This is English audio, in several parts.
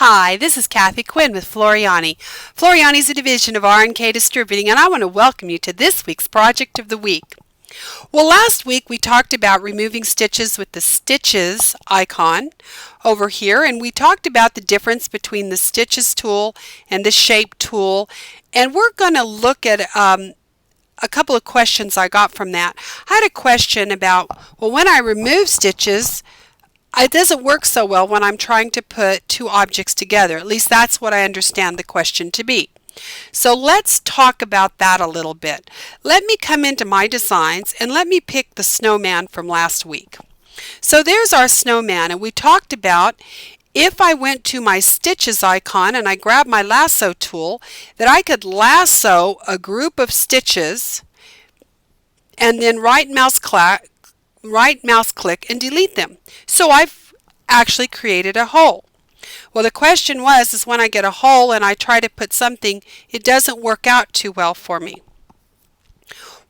Hi, this is Kathi Quinn with Floriani. Floriani is a division of R&K Distributing, and I want to welcome you to this week's Project of the Week. Well, last week we talked about removing stitches with the Stitches icon over here, and we talked about the difference between the Stitches tool and the Shape tool, and we're going to look at a couple of questions I got from that. I had a question about, well, when I remove stitches, it doesn't work so well when I'm trying to put two objects together. At least that's what I understand the question to be. So let's talk about that a little bit. Let me come into my designs and let me pick the snowman from last week. So there's our snowman, and we talked about if I went to my stitches icon and I grabbed my lasso tool, that I could lasso a group of stitches and then right mouse click and delete them. So I've actually created a hole. Well, the question is when I get a hole and I try to put something, it doesn't work out too well for me.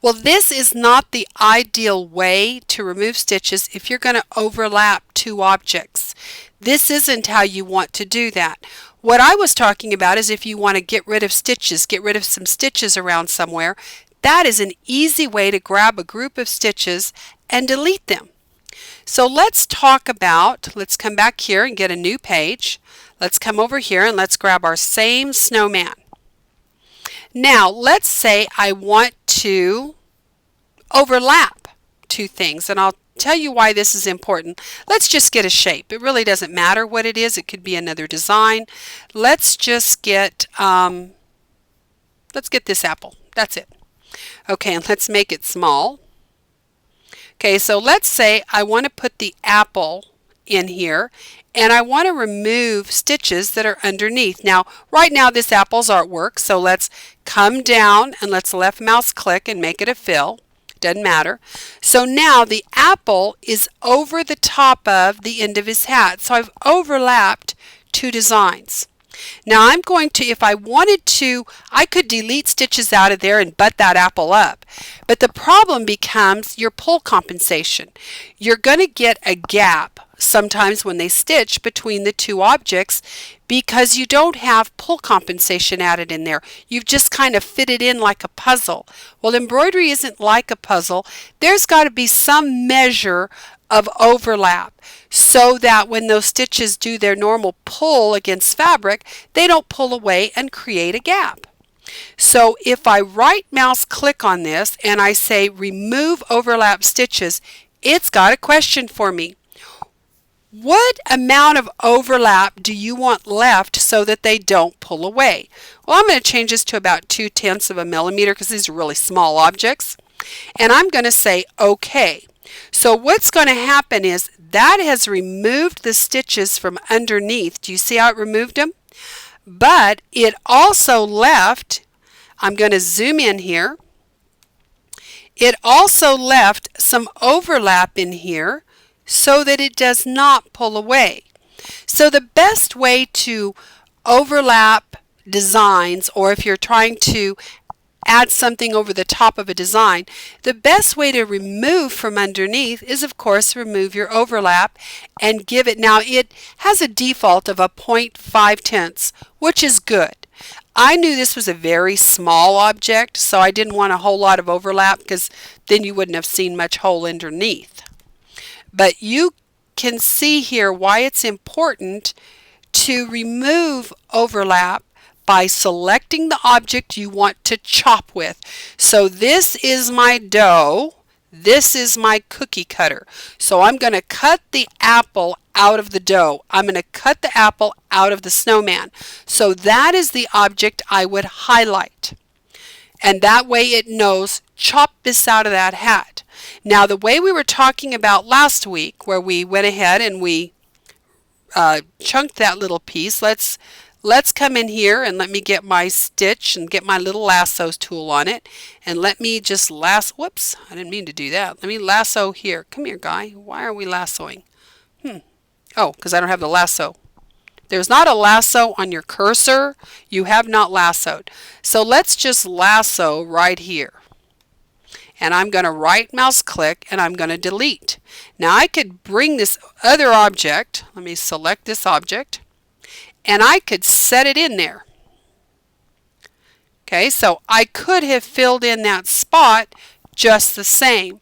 Well, this is not the ideal way to remove stitches if you're going to overlap two objects. This isn't how you want to do that. What I was talking about is if you want to get rid of stitches, get rid of some stitches around somewhere, that is an easy way to grab a group of stitches and delete them. So let's come back here and get a new page. Let's come over here and let's grab our same snowman. Now let's say I want to overlap two things, and I'll tell you why this is important. Let's just get a shape. It really doesn't matter what it is. It could be another design. Let's just get this apple. That's it. Okay, and let's make it small. Okay, so let's say I want to put the apple in here and I want to remove stitches that are underneath. Now, right now this apple's artwork, so let's come down and let's left mouse click and make it a fill. Doesn't matter. So now the apple is over the top of the end of his hat. So I've overlapped two designs. Now I'm going to, if I wanted to, I could delete stitches out of there and butt that apple up. But the problem becomes your pull compensation. You're going to get a gap sometimes when they stitch between the two objects because you don't have pull compensation added in there. You've just kind of fit it in like a puzzle. Well, embroidery isn't like a puzzle. There's got to be some measure of overlap so that when those stitches do their normal pull against fabric, they don't pull away and create a gap. So if I right mouse click on this and I say remove overlap stitches, it's got a question for me. What amount of overlap do you want left so that they don't pull away? Well, I'm going to change this to about 0.2 of a millimeter because these are really small objects. And I'm going to say OK. So what's going to happen is that has removed the stitches from underneath. Do you see how it removed them? But it also left, I'm going to zoom in here, it also left some overlap in here so that it does not pull away. So the best way to overlap designs, or if you're trying to add something over the top of a design, the best way to remove from underneath is, of course, remove your overlap and give it, now it has a default of a 0.5, which is good. I knew this was a very small object, so I didn't want a whole lot of overlap because then you wouldn't have seen much hole underneath. But you can see here why it's important to remove overlap by selecting the object you want to chop with. So this is my dough. This is my cookie cutter. So I'm going to cut the apple out of the dough. I'm going to cut the apple out of the snowman. So that is the object I would highlight. And that way it knows, chop this out of that hat. Now the way we were talking about last week, where we went ahead and we chunked that little piece, let's come in here and let me get my stitch and get my little lasso tool on it, and let me just whoops, I didn't mean to do that. Let me lasso here. Come here, guy. Why are we lassoing? Oh, because I don't have the lasso. There's not a lasso on your cursor. You have not lassoed. So let's just lasso right here. And I'm going to right mouse click and I'm going to delete. Now I could bring this other object, let me select this object, and I could set it in there. Okay, so I could have filled in that spot just the same.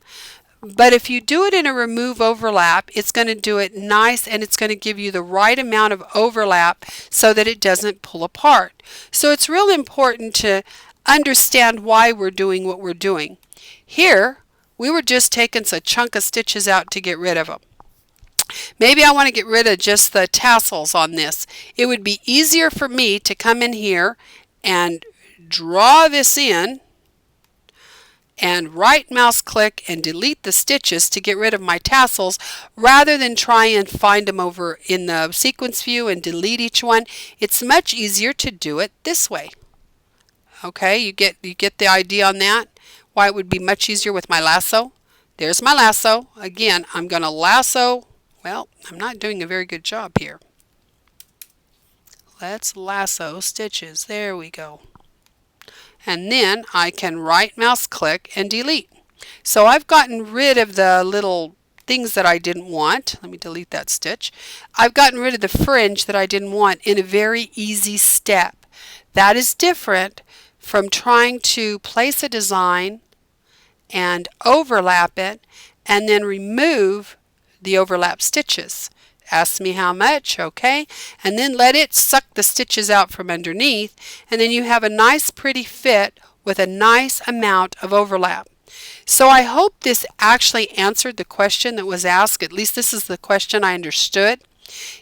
But if you do it in a remove overlap, it's going to do it nice, and it's going to give you the right amount of overlap so that it doesn't pull apart. So it's real important to understand why we're doing what we're doing. Here, we were just taking a chunk of stitches out to get rid of them. Maybe I want to get rid of just the tassels on this. It would be easier for me to come in here and draw this in and right mouse click and delete the stitches to get rid of my tassels, rather than try and find them over in the sequence view and delete each one. It's much easier to do it this way. Okay, you get the idea on that? Why it would be much easier with my lasso? There's my lasso. Again, I'm going to lasso. Well, I'm not doing a very good job here. Let's lasso stitches. There we go. And then I can right mouse click and delete. So I've gotten rid of the little things that I didn't want. Let me delete that stitch. I've gotten rid of the fringe that I didn't want in a very easy step. That is different from trying to place a design and overlap it and then remove the overlap stitches. Ask me how much, okay? And then let it suck the stitches out from underneath, and then you have a nice pretty fit with a nice amount of overlap. So I hope this actually answered the question that was asked. At least this is the question I understood,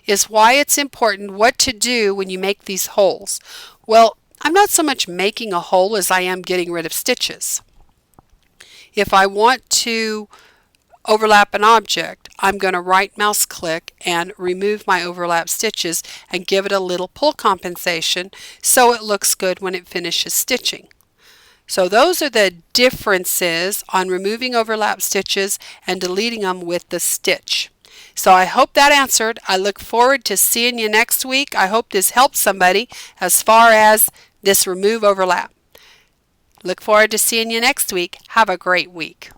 is why it's important what to do when you make these holes. Well, I'm not so much making a hole as I am getting rid of stitches. If I want to overlap an object, I'm going to right mouse click and remove my overlap stitches and give it a little pull compensation so it looks good when it finishes stitching. So those are the differences on removing overlap stitches and deleting them with the stitch. So I hope that answered. I look forward to seeing you next week. I hope this helps somebody as far as this remove overlap. Look forward to seeing you next week. Have a great week.